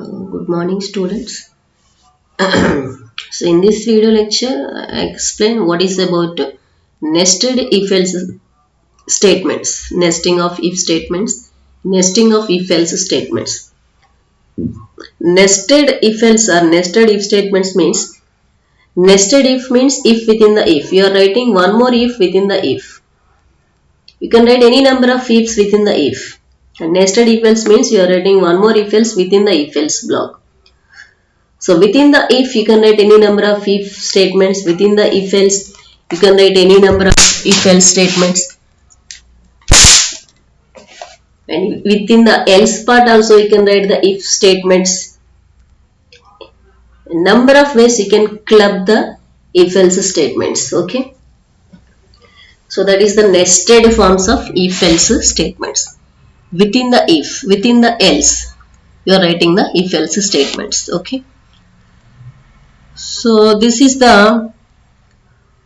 Good morning, students. So in this video lecture, I explain what is about nested if-else statements, nesting of if statements, nesting of if-else statements. Nested if-else or nested if statements means, nested if means if within the if. You are writing one more if within the if. You can write any number of ifs within the if. And nested if-else means you are writing one more if-else within the if-else block. So within the if, you can write any number of if statements. Within the if else, you can write any number of if else statements. And within the else part also, you can write the if statements. A number of ways you can club the if else statements. Okay. So that is the nested forms of if else statements. Within the if, within the else, you are writing the if else statements. Okay. So this is the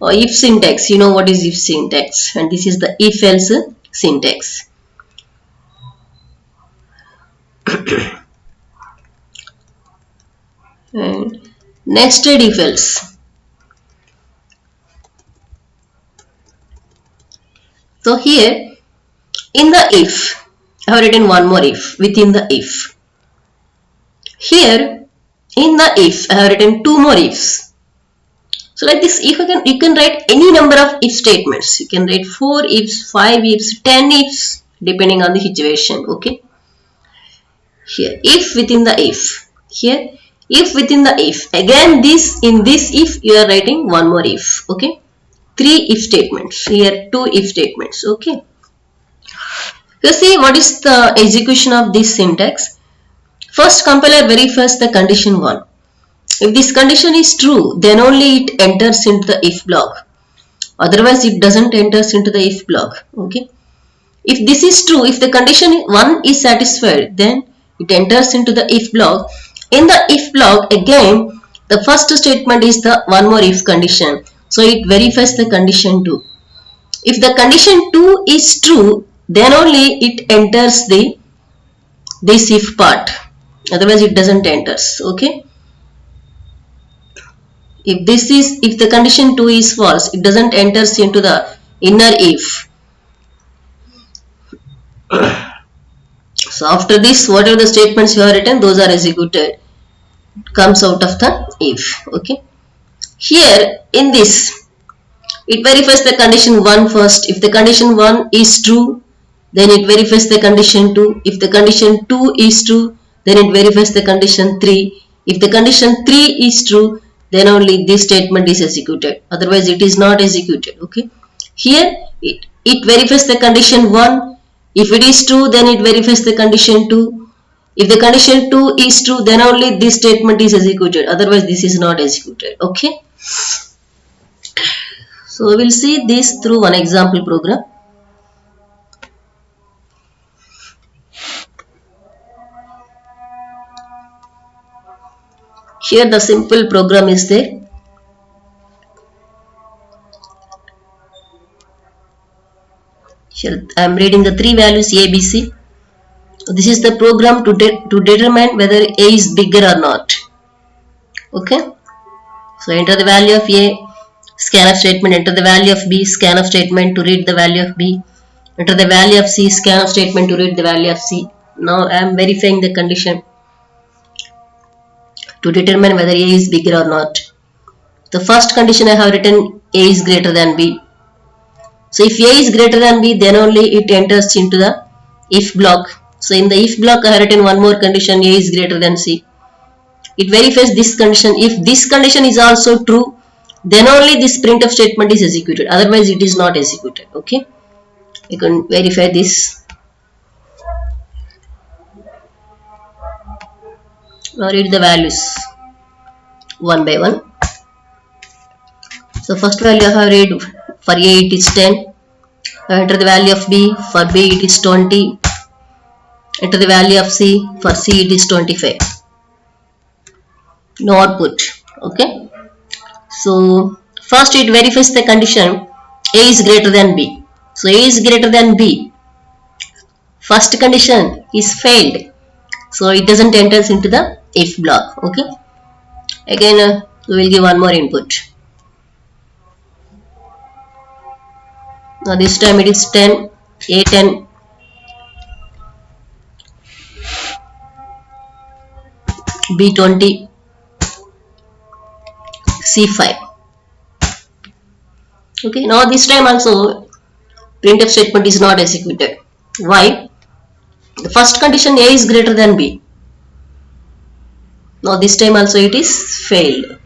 if syntax. You know what is if syntax, and this is the if else syntax. And nested if else. So here in the if, I have written one more if within the if. Here in the if, I have written two more ifs. So like this, if you can write any number of if statements. You can write 4 ifs, 5 ifs, 10 ifs, depending on the situation. Okay. Here, if within the if. Here, if within the if. Again, in this if, you are writing one more if. Okay. 3 if statements. Here, 2 if statements. Okay. You see what is the execution of this syntax? First, compiler verifies the condition 1. If this condition is true, then only it enters into the if block. Otherwise, it doesn't enter into the if block. Okay. If this is true, if the condition 1 is satisfied, then it enters into the if block. In the if block, again, the first statement is the one more if condition. So, it verifies the condition 2. If the condition 2 is true, then only it enters this if part. Otherwise, it doesn't enter. Okay. If the condition 2 is false, it doesn't enter into the inner if. So after this, whatever the statements you have written, those are executed. It comes out of the if. Okay. Here in this, it verifies the condition 1 first. If the condition 1 is true, then it verifies the condition 2. If the condition 2 is true, then it verifies the condition 3. If the condition 3 is true, then only this statement is executed. Otherwise, it is not executed. Okay. Here, it verifies the condition 1. If it is true, then it verifies the condition 2. If the condition 2 is true, then only this statement is executed. Otherwise, this is not executed. Okay. So, we will see this through one example program. Here the simple program is there. Here I am reading the 3 values A, B, C. This is the program to determine whether A is bigger or not. Okay. So enter the value of A, scanf statement, enter the value of B, scanf statement to read the value of B, enter the value of C, scanf statement to read the value of C. Now I am verifying the condition to determine whether A is bigger or not. The first condition I have written A is greater than B. So if A is greater than B, then only it enters into the if block. So in the if block I have written one more condition, A is greater than C. It verifies this condition. If this condition is also true, then only this printf statement is executed. Otherwise it is not executed. Okay. You can verify this. Now read the values one by one. So first value I have read, for A it is 10. Enter the value of B. For B it is 20. Enter the value of C. For C it is 25. No output. Okay. So first it verifies the condition A is greater than B. So A is greater than B. First condition is failed. So it doesn't enter into the if block. Okay, again we will give one more input. Now this time it is 10, A10, B20, C5. Okay, now this time also printf statement is not executed. Why? The first condition A is greater than B. Now this time also it is failed.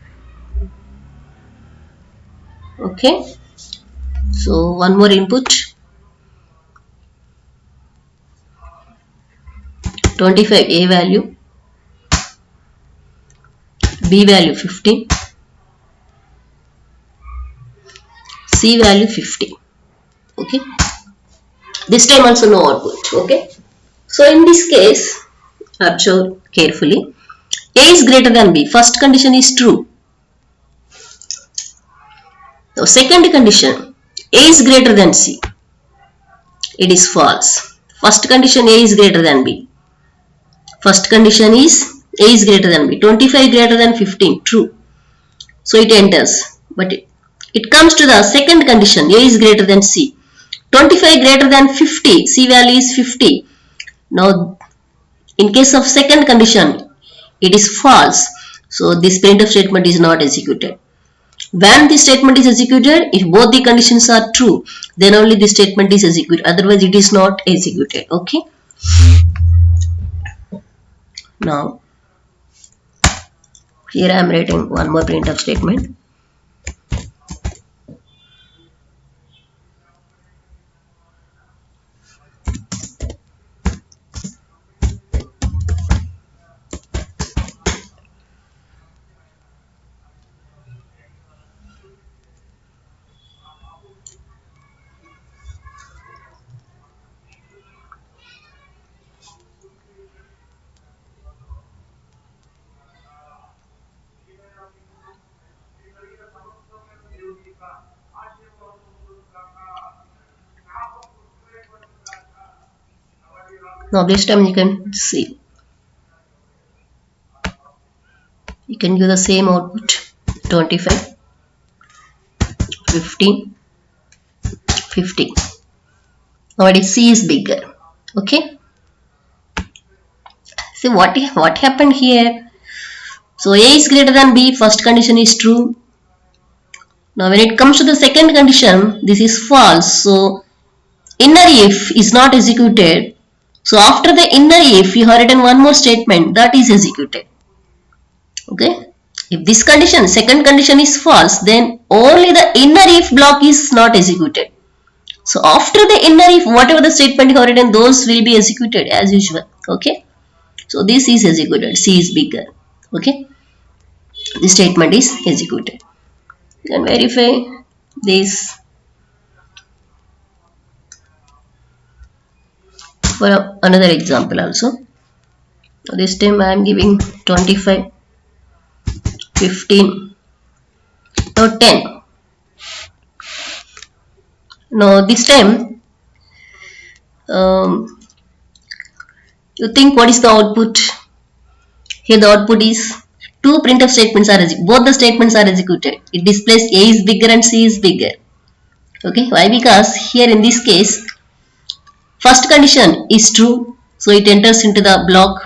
Okay, so one more input. 25 A value, B value 50, C value 50. Okay, this time also no output. Okay, so in this case observe carefully. A is greater than B. First condition is true. Now second condition, A is greater than C. It is false. First condition, A is greater than B. First condition is A is greater than B. 25 greater than 15. True. So it enters. But it comes to the second condition, A is greater than C. 25 greater than 50. C value is 50. Now in case of second condition, it is false. So this printf statement is not executed. When this statement is executed, if both the conditions are true, then only this statement is executed. Otherwise, it is not executed. Okay. Now, here I am writing one more printf statement. Now this time you can see, you can give the same output, 25, 15, 50. Now it is C is bigger. Okay. See what happened here. So A is greater than B, first condition is true. Now when it comes to the second condition, this is false. So inner if is not executed. So after the inner if, you have written one more statement that is executed. Okay. If this condition, second condition is false, then only the inner if block is not executed. So after the inner if, whatever the statement you have written, those will be executed as usual. Okay. So this is executed. C is bigger. Okay. This statement is executed. You can verify this for another example also. This time I am giving 25, 15, now 10. Now this time you think what is the output? Here the output is two printf statements are both the statements are executed. It displays A is bigger and C is bigger. Okay, why? Because here in this case first condition is true, so it enters into the block.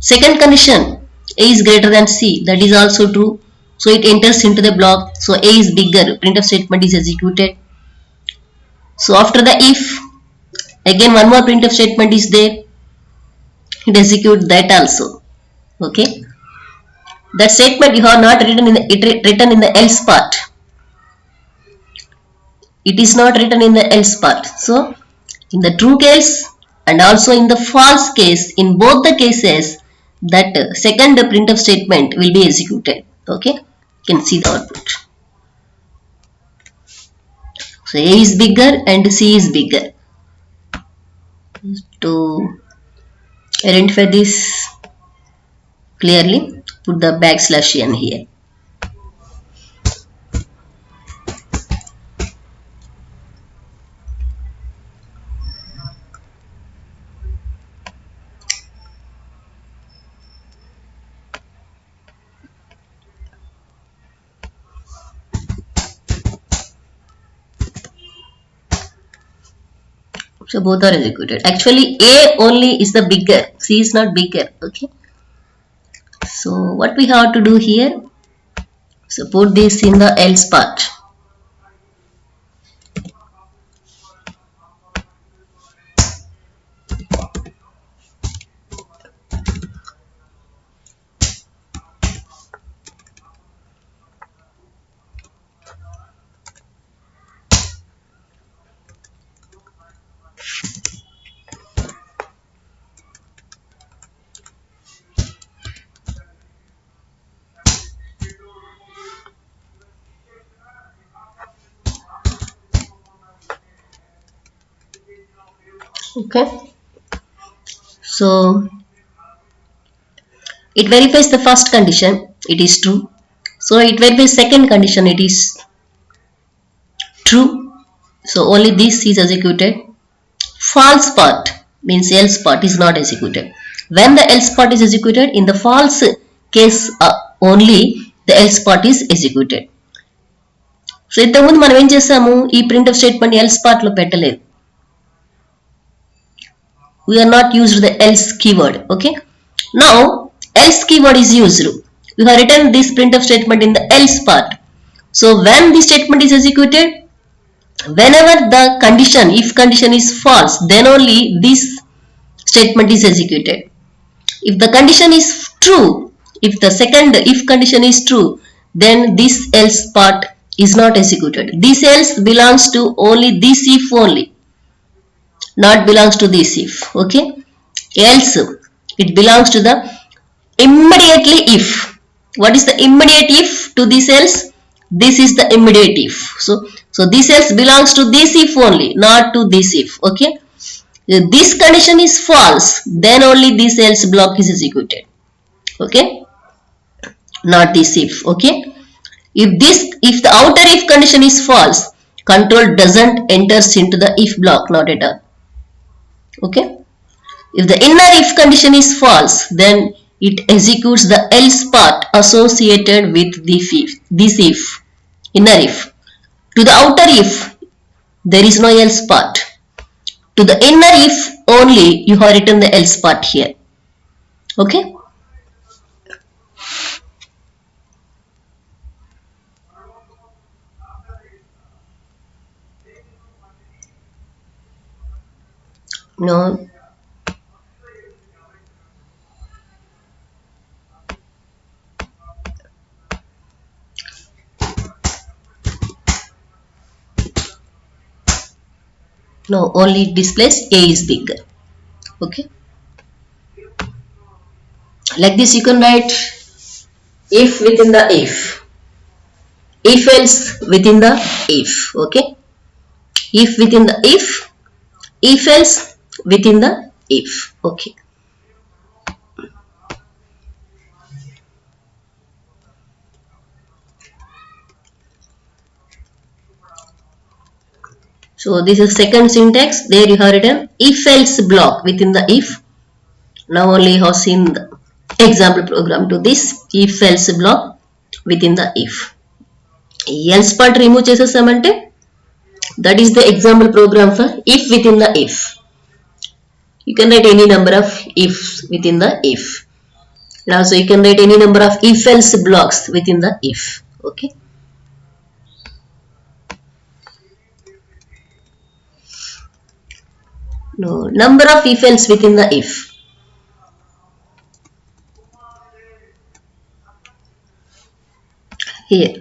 Second condition, A is greater than C, that is also true, so it enters into the block. So A is bigger, printf statement is executed. So after the if, again one more printf statement is there, it executes that also. Okay, that statement you have not written in the else part. It is not written in the else part. So in the true case and also in the false case, in both the cases, that second printf statement will be executed. Okay, you can see the output. So A is bigger and C is bigger. To identify this clearly, put the \n here. So both are executed. Actually, A only is the bigger. C is not bigger. Okay. So what we have to do here? So put this in the else part. Okay. So it verifies the first condition, it is true. So it verifies second condition, it is true. So only this is executed. False part means else part is not executed. When the else part is executed, in the false case only the else part is executed. So ఇంతకుముందు మనం ఏం చేసాము, ఈ printf statement else part లో పెట్టలేదు. We are not used the else keyword. Okay. Now else keyword is used. We have written this printf statement in the else part. So when this statement is executed, whenever the condition, if condition is false, then only this statement is executed. If the condition is true, if the second if condition is true, then this else part is not executed. This else belongs to only this if only, not belongs to this if. Okay. Else it belongs to the immediately if. What is the immediate if to this else? This is the immediate if. So this else belongs to this if only, not to this if. Okay. If this condition is false, then only this else block is executed. Okay. Not this if. Okay. If the outer if condition is false, control doesn't enters into the if block, not at all. Okay. If the inner if condition is false, then it executes the else part associated with this if, inner if. To the outer if, there is no else part. To the inner if only, you have written the else part here. Okay. No. No, only it displays A is bigger. Okay. Like this you can write if within the if else within the if. Okay. If within the if else within the if. Okay. So this is second syntax. There you have written if else block within the if. Now only you have seen the example program to this if else block within the if. Else part remove చేసేసామంటే that is the example program for if within the if. You can write any number of ifs within the if. And also you can write any number of if else blocks within the if. Okay. No, number of if else within the if. Here.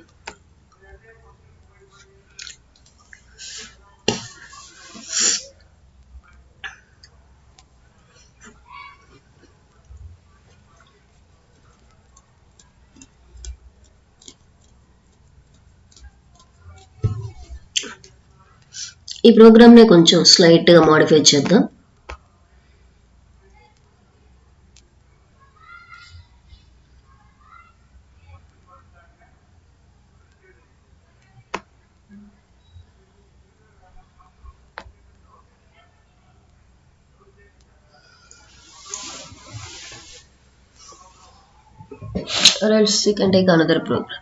ఈ programme ని కొంచెం slight గా modify చేద్దాం. Or else you can take another program.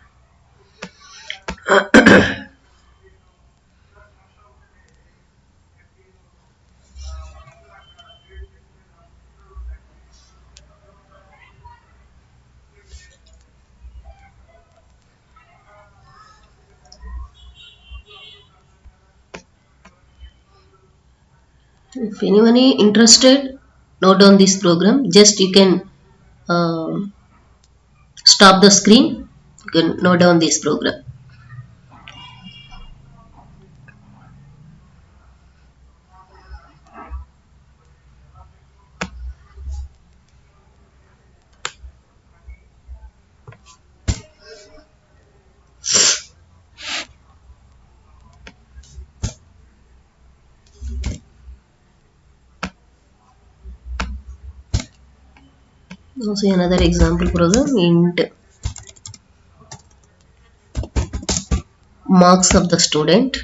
If anyone is interested, note down this program. Just you can uh, stop the screen. You can note down this program. Now see another example program. Int marks of the student.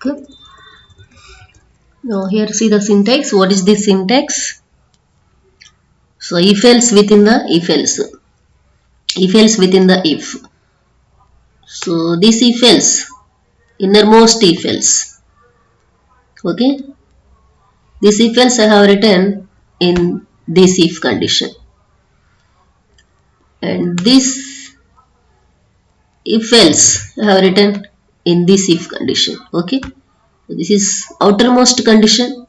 Okay. Now here see the syntax. What is this syntax? So if else within the if else. If else within the if. So this if else, innermost if else. Okay. This if else I have written in this if condition. And this if else I have written in this if condition. Okay. So this is outermost condition.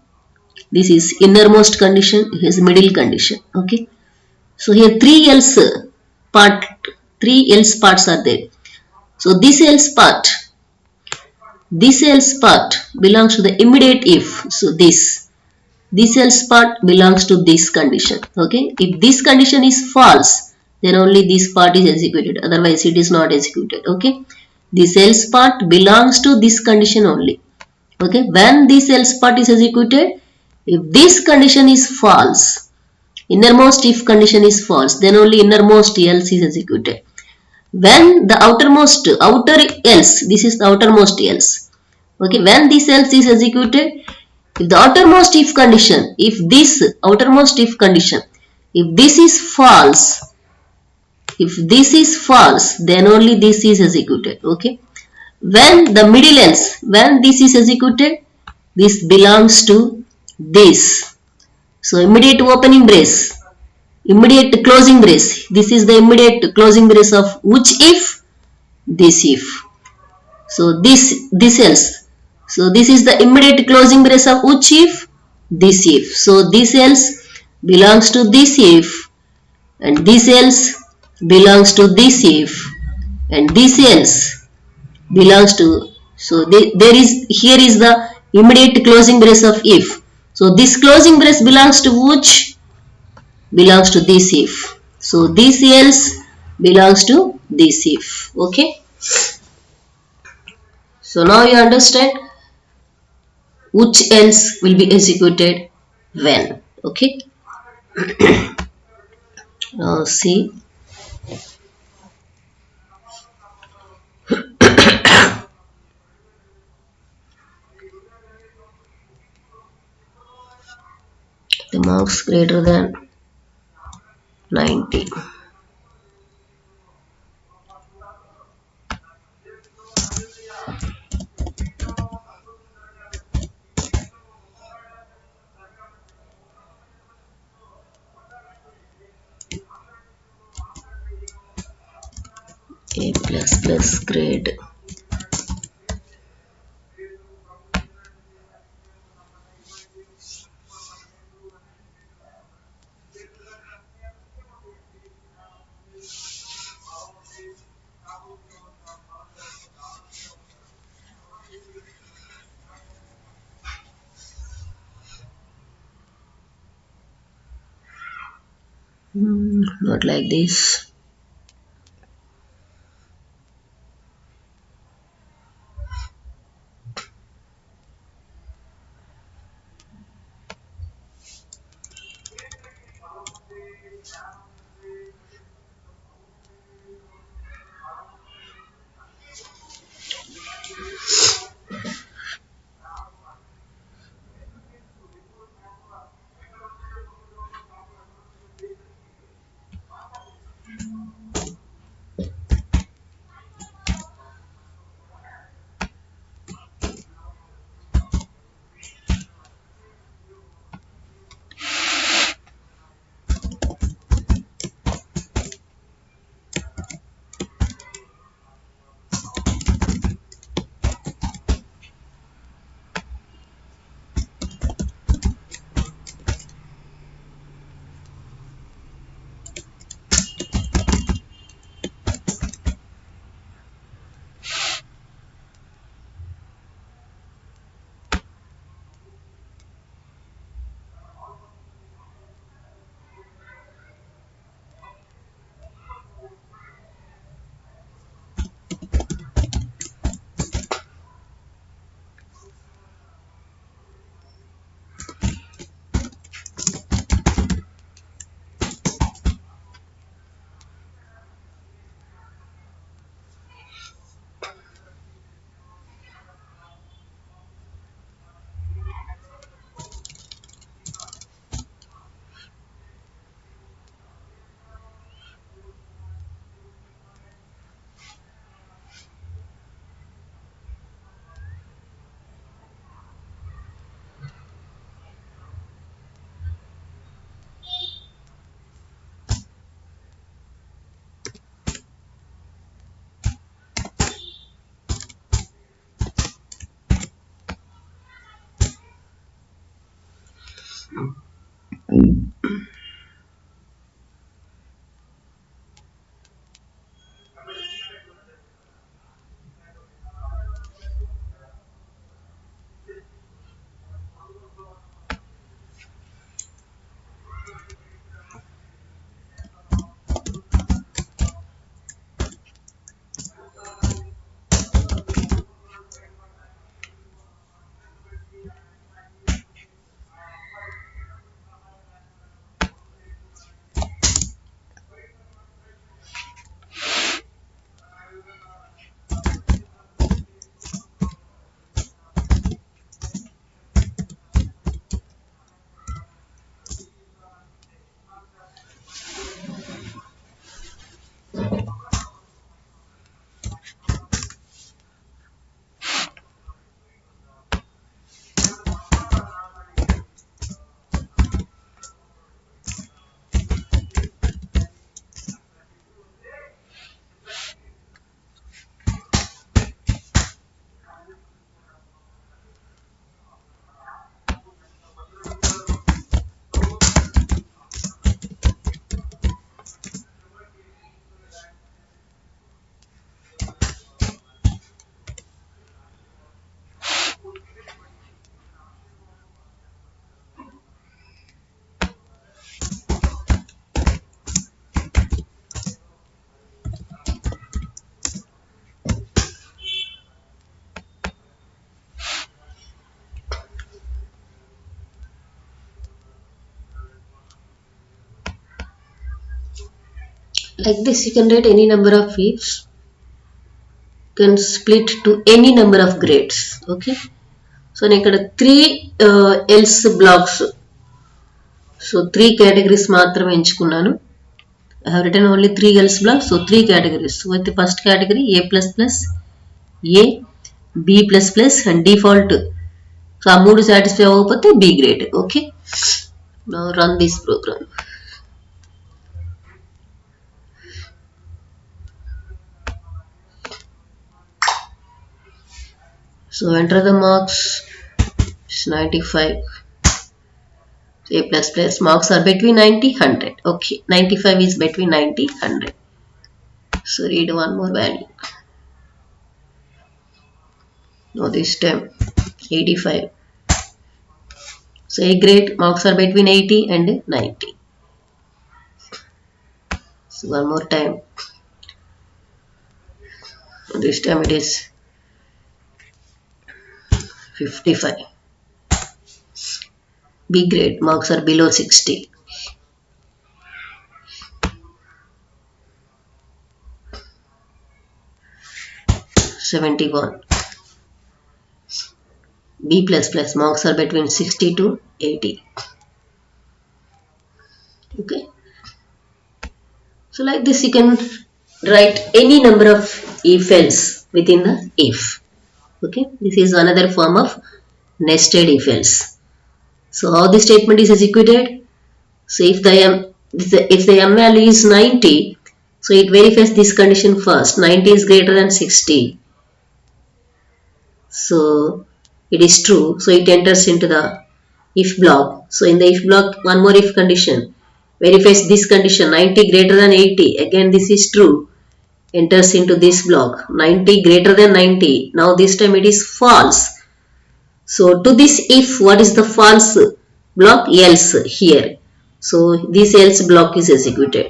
This is innermost condition. This is middle condition. Okay. So here three else parts are there. So this else part belongs to the immediate if. So this else part belongs to this condition. Okay. If this condition is false, then only this part is executed. Otherwise, it is not executed. Okay. This else part belongs to this condition only. Okay. When this else part is executed, if this condition is false, innermost if condition is false, then only innermost else is executed. When the outer else, this is the outermost else. Okay. When this else is executed, if the outermost if condition, if this outermost if condition, if this is false, then only this is executed. Okay. When the middle else, when this is executed, this belongs to this. So immediate opening brace, immediate closing brace. This is the immediate closing brace of which if? This if. So this else. So this is the immediate closing brace of which if? This if. So this else belongs to this if, and this else belongs to this if, and this else belongs to. So here is the immediate closing brace of if. So this closing brace belongs to which? Belongs to this if. So this else belongs to this if. Okay. So now you understand which else will be executed when. Okay. Now see. marks greater than 90. A++ grade. Not like this. Like this, you can write any number of ifs, can split to any number of grades. Okay, so ఇక్కడ 3 else blocks so 3 categories మాత్రమే ఎంచుకున్నాను. I have written only 3 else blocks, so 3 categories. So with the first category A++, A, B++ and default. So ఆ మూడు satisfy అవ్వకపోతే B grade. Okay. Now run this program. So enter the marks. It's 95. A++ marks are between 90 100. Okay, 95 is between 90 100. So read one more value. Now this time 85. So A grade marks are between 80 and 90. So one more time. This time it is 55. B grade marks are below 60. 71. B++ marks are between 60 to 80. Okay. So like this you can write any number of if else within the if. Okay. This is another form of nested if else. So how the statement is executed? So if the M value is 90, so it verifies this condition first. 90 is greater than 60. So it is true. So it enters into the if block. So in the if block, one more if condition verifies this condition 90 greater than 80. Again, this is true. Enters into this block 90 greater than 90. Now this time it is false. So to this if, what is the false block? Else here. So this else block is executed.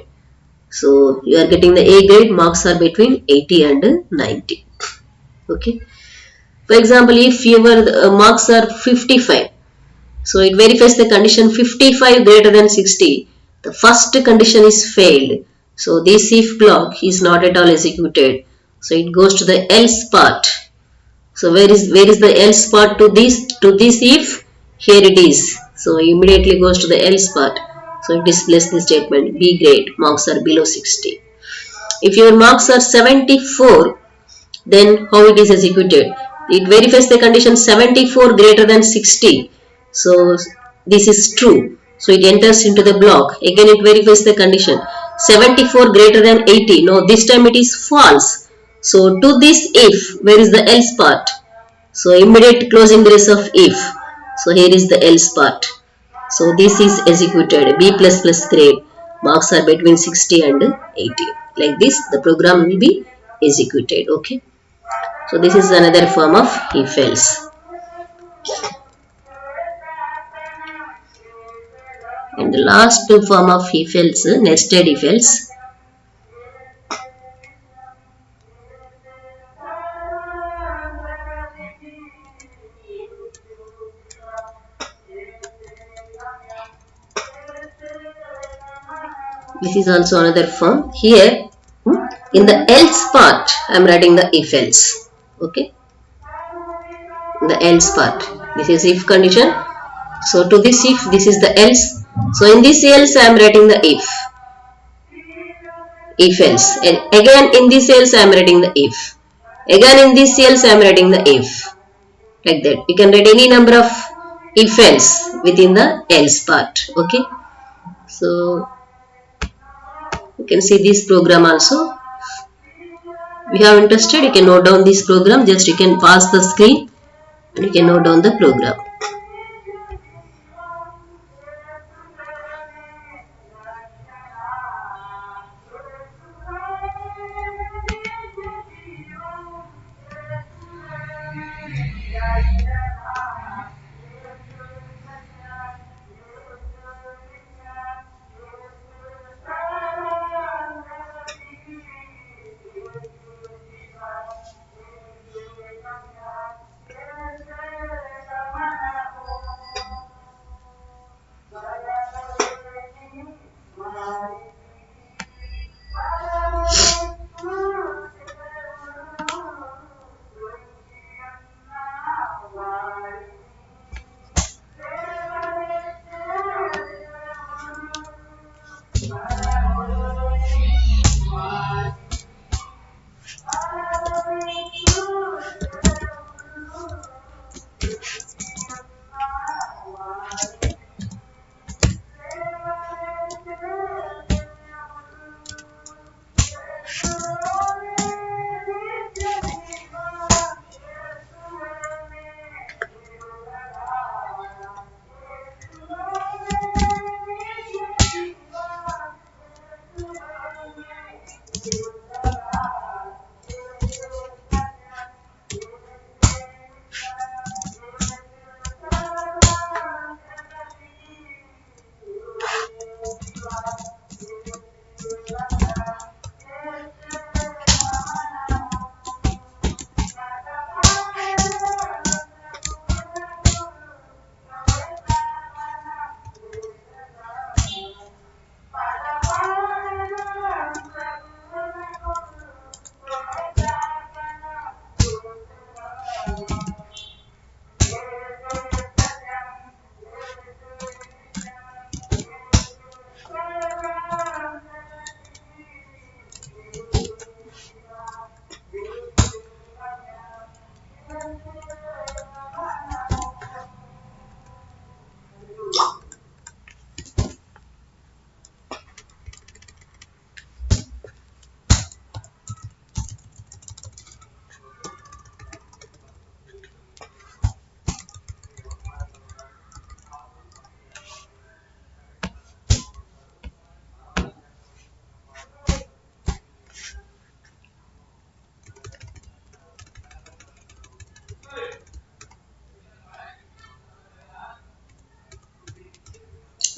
So you are getting the A grade, marks are between 80 and 90. Okay. For example, if your marks are 55, so it verifies the condition 55 greater than 60. The first condition is failed. So this if block is not at all executed. So it goes to the else part. So where is the else part to this if? Here it is. So immediately goes to the else part. So it displays this statement B grade, marks are below 60. If your marks are 74, then how it is executed? It verifies the condition 74 greater than 60. So this is true. So it enters into the block. Again it verifies the condition 74 greater than 80. No, this time it is false. So to this if, where is the else part? So immediate closing brace of if. So here is the else part. So this is executed. B++ grade, marks are between 60 and 80. Like this the program will be executed. Okay. So this is another form of if else. And the last form of if else, nested if else. This is also another form. Here in the else part I am writing the if else. Okay. The else part. This is if condition. So to this if, this is the else. So in this else I am writing the if. If else. And again in this else I am writing the if. Again in this else I am writing the if. Like that. You can write any number of if else within the else part. Okay. So you can see this program also. If you are interested, you can note down this program. Just you can pause the screen and you can note down the program.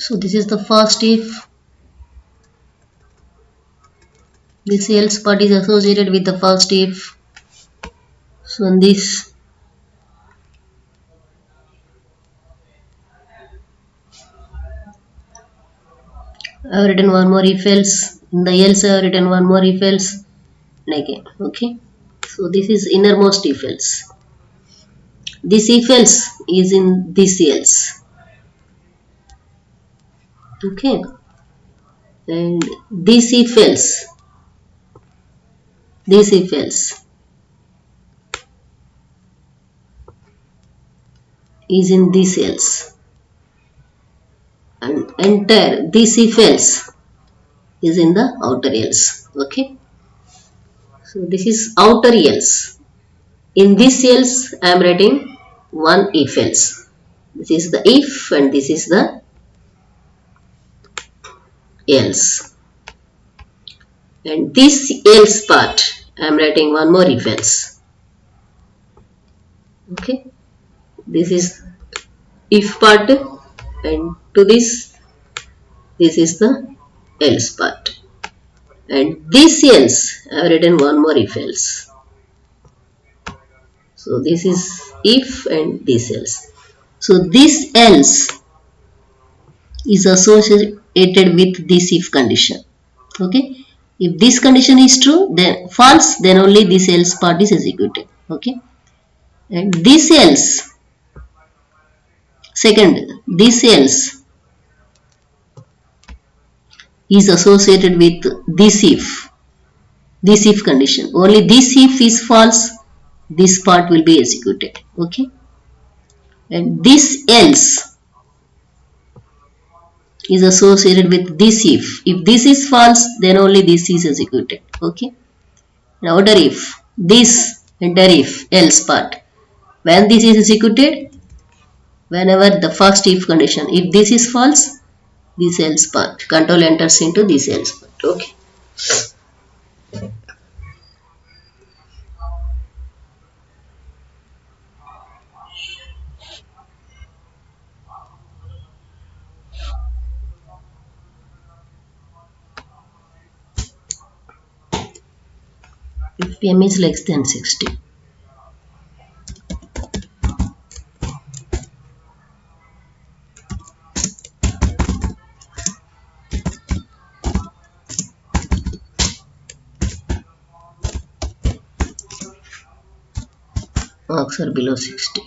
So this is the first if. This else part is associated with the first if. So in this, I have written one more if else. In the else I have written one more if else. And again, okay. So this is innermost if else. This if else is in this else. Okay. And this if else. This if else is in this else. And entire this if else is in the outer else. Okay. So this is outer else. In this else I am writing one if else. This is the if and this is the else. And this else part I am writing one more if else. Okay. This is if part, and to this is the else part. And this else I have written one more if else. So this is if and this else. So this else is associated with this if condition. Okay. If this condition is true, then false, then only this else part is executed. Okay. And this else, second, this else is associated with this if condition. Only this if is false, this part will be executed. Okay. And this else is associated with this if. If this is false, then only this is executed. Okay. Now outer if, this enter if else part. When this is executed, whenever the first if condition, if this is false, this else part. Control enters into this else part. Okay. If PM is less than 60. Marks are below 60.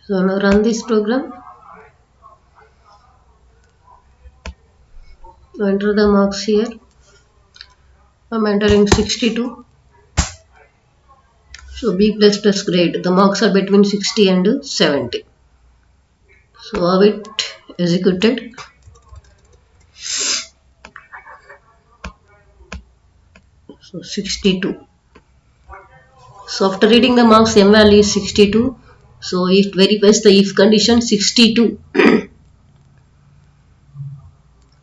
So now run this program. Enter the marks here. I'm entering 62. So B++ grade. The marks are between 60 and 70. So have it executed. So 62. So after reading the marks, M value is 62. So it verifies the if condition 62.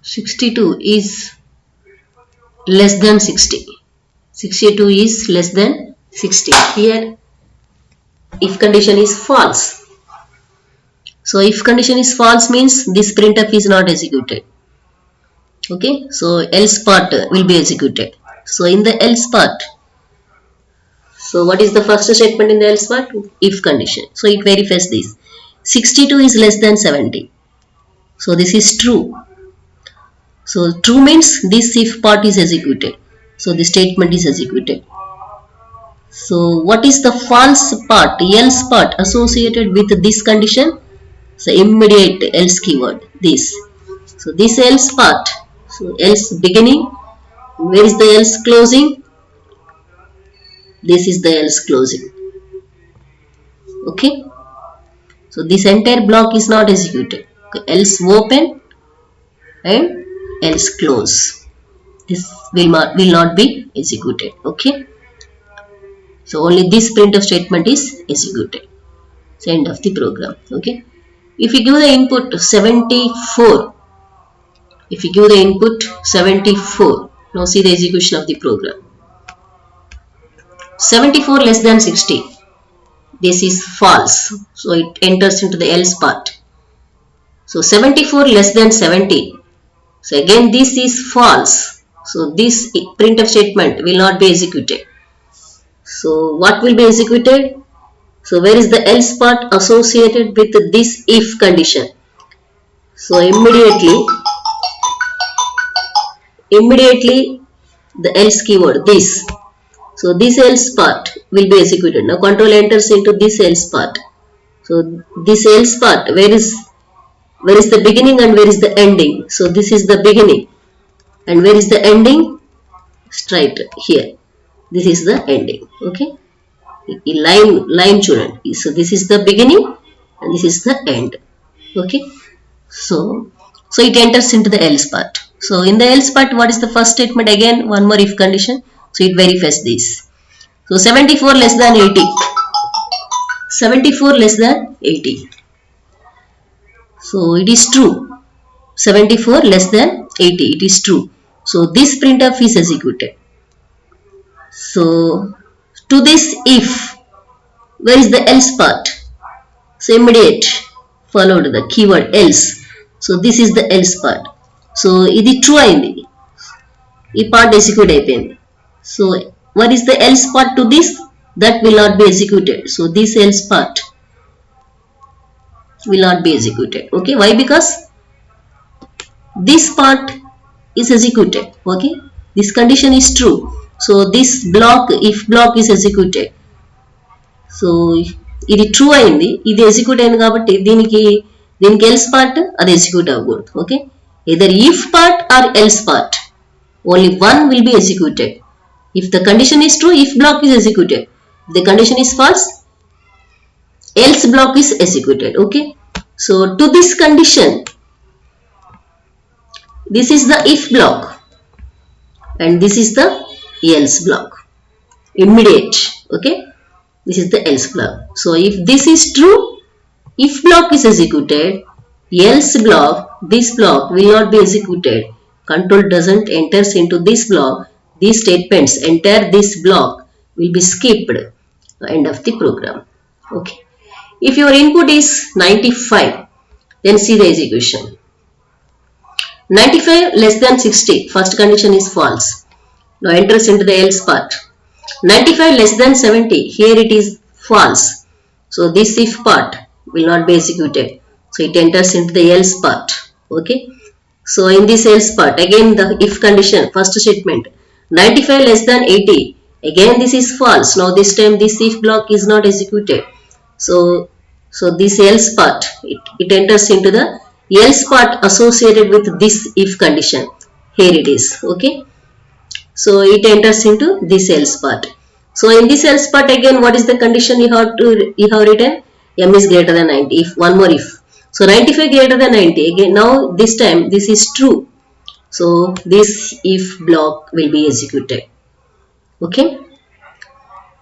62 is less than 60. 62 is less than 60. Here if condition is false. So if condition is false means this printf is not executed. Okay, so else part will be executed. So in the else part, so what is the first statement in the else part? If condition. So it verifies this. 62 is less than 70. So this is true. So true means this if part is executed. So the statement is executed. So what is the false part, else part associated with this condition? So immediate else keyword, this. So this else part, so else beginning, where is the else closing? This is the else closing. Okay. So this entire block is not executed. Okay. Else open and else close. This will not be executed. Okay. So only this printf statement is executed. So end of the program. Okay. If you give the input 74, if you give the input 74, now see the execution of the program. 74 less than 60. This is false. So it enters into the else part. So 74 less than 70. So again this is false. So this printf statement will not be executed. So what will be executed? So where is the else part associated with this if condition? So immediately the else keyword, this. So this else part will be executed. Now control enters into this else part. So this else part, where is the beginning and where is the ending? So this is the beginning. And where is the ending? Straight here. This is the ending. Okay. Line student. So this is the beginning and this is the end. Okay. So it enters into the else part. So in the else part, what is the first statement? Again, one more if condition. So it verifies this. So 74 less than 80. 74 less than 80. So it is true. 74 less than 80. It is true. So this printf is executed. So to this if, where is the else part? So immediate followed the keyword else. So this is the else part. So ఇది true అయింది. ఈ part execute అయిపోయింది. So what is the else part to this? That will not be executed. So this else part will not be executed. Okay, why? Because this part is executed. Okay, this condition is true. So this block, if block is executed. So ఇది true అయింది, ఇది execute అయింది కాబట్టి దీనికి else part అది execute అవ్వకూడదు. Okay, either if part or else part, only one will be executed. If the condition is true, if block is executed. If the condition is false, else block is executed. Okay, so to this condition, this is the if block and this is the else block, immediate. Okay, this is the else block. So if this is true, if block is executed, else block, this block will not be executed. Control doesn't enters into this block. These statements enter this block will be skipped. End of the program. Okay, if your input is 95, then see the execution. 95 less than 60, first condition is false. Now enters into the else part. 95 less than 70, here it is false. So this if part will not be executed. So it enters into the else part. Okay, so in this else part, again the if condition, first statement, 95 less than 80, Again this is false. Now this time this if block is not executed. So this else part, it enters into the else part associated with this if condition. Here it is. Okay. So it enters into this else part. So in this else part again, what is the condition you have written? M is greater than 90. If one more if. So 95 greater than 90. Again now this time this is true. So this if block will be executed. Okay.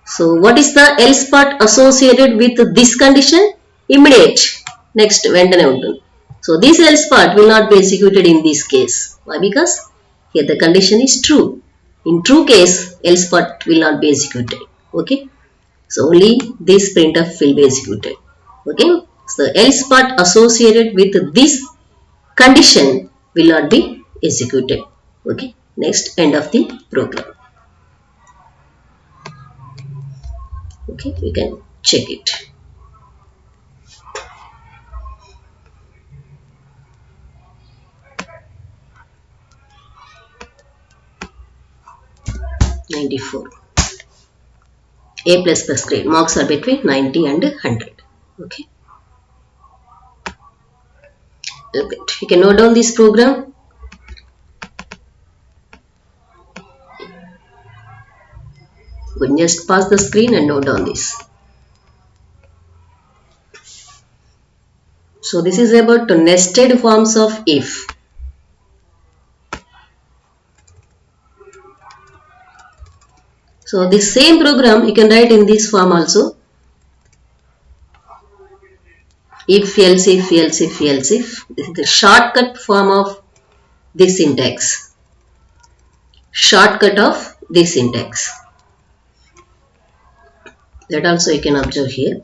So what is the else part associated with this condition? Immediate. Next వెంటనే ఉంటుంది. So this else part will not be executed in this case. Why? Because here the condition is true. In true case, else part will not be executed. Okay. So only this printf will be executed. Okay. So else part associated with this condition will not be executed. Okay. Next, end of the program. Okay, we can check it. '94. A plus plus grade. Marks are between 90 and 100. Okay. Okay. You can note down this program. You can just pass the screen and note down this. So this is about nested forms of if. So this same program you can write in this form also. If, else, if, else, if, else, if. This is the shortcut form of this syntax. Shortcut of this syntax. That also you can observe here.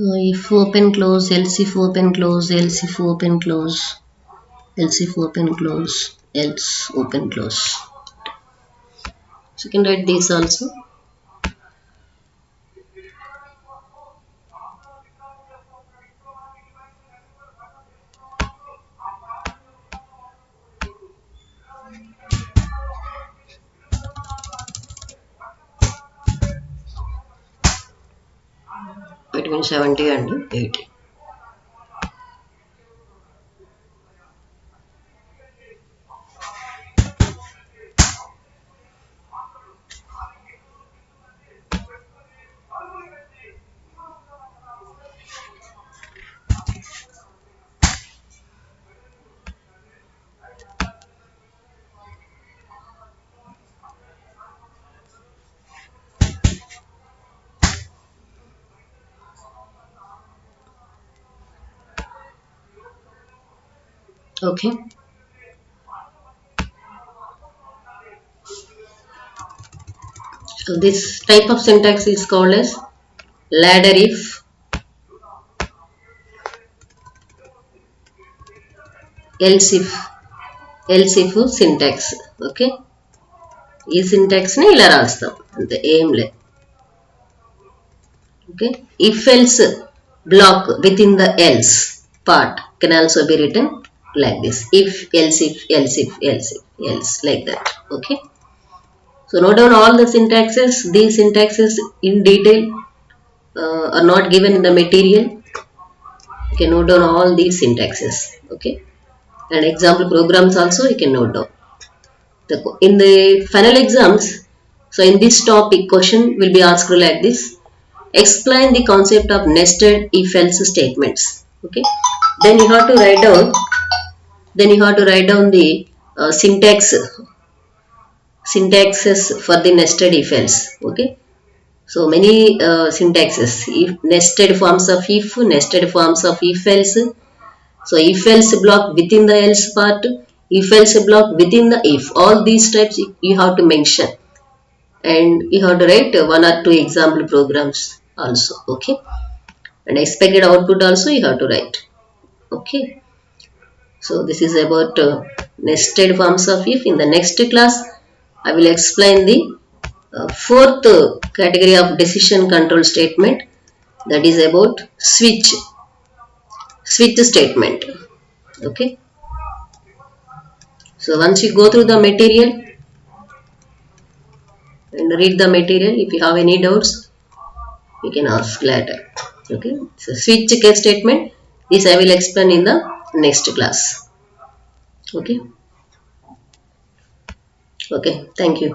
If open close, else if open close, else if open close, else if open close, else open close. So you can write this also. Between 70 and 80. Okay. So this type of syntax is called as ladder if, else if syntax. Okay, ఈ syntax ని ఇలా రాస్తాం అంతే, ఏం లేదు. Okay, if else block within the else part can also be written like this: if else if else if else if else, like that. Okay, so note down all the syntaxes. These syntaxes in detail are not given in the material. You can note down all these syntaxes. Okay, and example programs also you can note down. In the final exams, so in this topic question will be asked like this: explain the concept of nested if else statements. Okay, then you have to write down the syntaxes for the nested if else. Okay, so many syntaxes: if nested forms of if, nested forms of if else. So if else block within the else part, if else block within the if, all these types you have to mention, and you have to write one or two example programs also. Okay, and expected output also you have to write. Okay, so this is about nested forms of if. In the next class I will explain the fourth category of decision control statement, that is about switch statement. Okay, so once you go through the material and read the material, if you have any doubts you can ask later. Okay, so switch case statement, this I will explain in the next class. Okay, thank you.